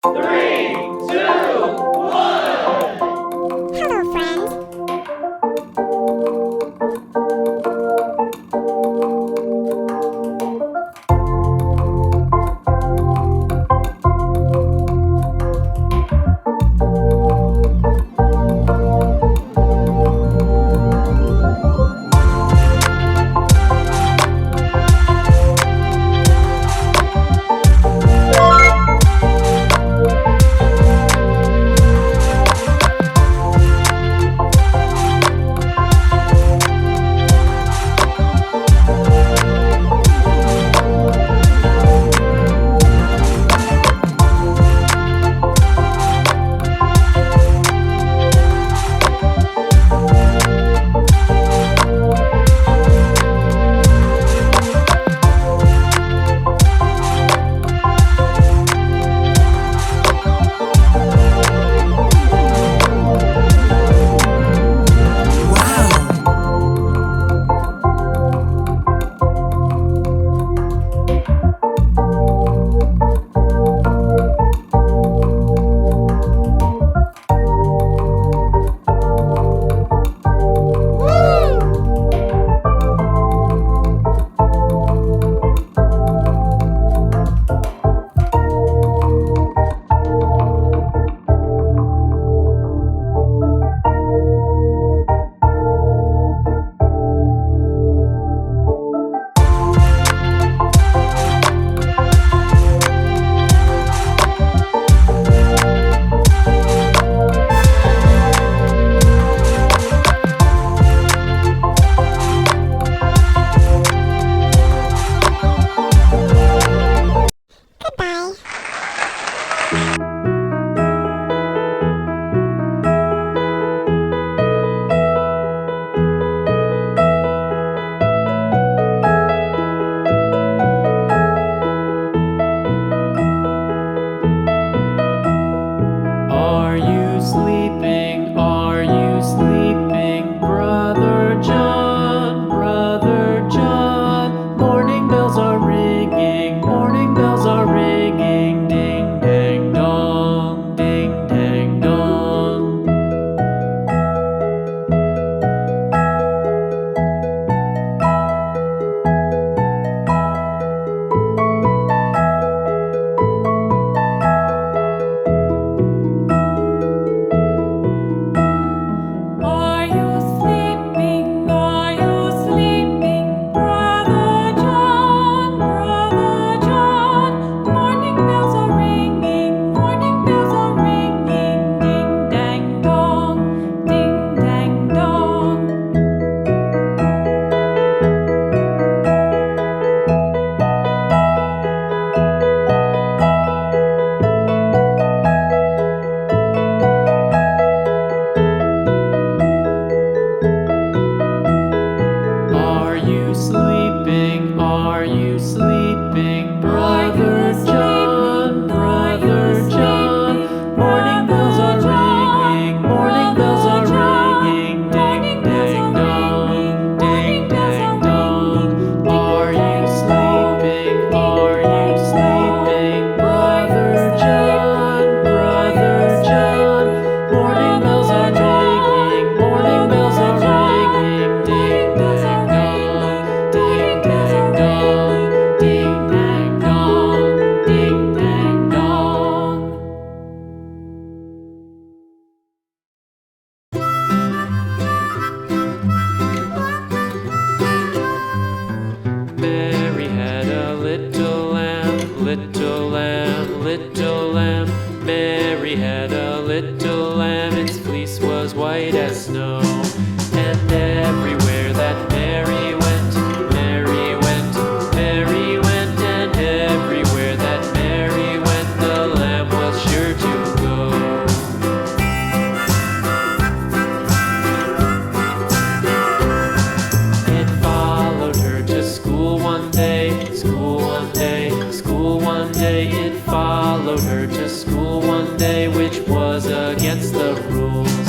Three, two, one. Hello, friends. Goodbye. Are you sleeping? Are you sleeping? Brother John, Brother John. Morning bells are ringing, morning bells are ringing. Ding dang dong, ding dang dong. Are you sleeping? Are you sleeping? Brother John, Brother John. Morning bells are ringing, morning bells are ringing. Ding dang dong, ding dang dong. Are you sleeping? Are you sleeping? Brother John, Brother John. Morning bells are ringing, morning bells are ringing. Ding dang dong, ding dang dong. Are you sleeping? Are you sleeping? Brother John, Brother John. Morning bells are ringing, morning bells are ringing. Ding dang dong, ding dang dong, ding dang dong, ding dang dong. Mary had a little lamb, little lamb, little lamb. Mary had a little lamb, its fleece was white as snow. And everywhere that Mary went, Mary went, Mary went. And everywhere that Mary went, the lamb was sure to go. It followed her to school one day, school one day, school one day. It followed her to school one day, which was against the rules.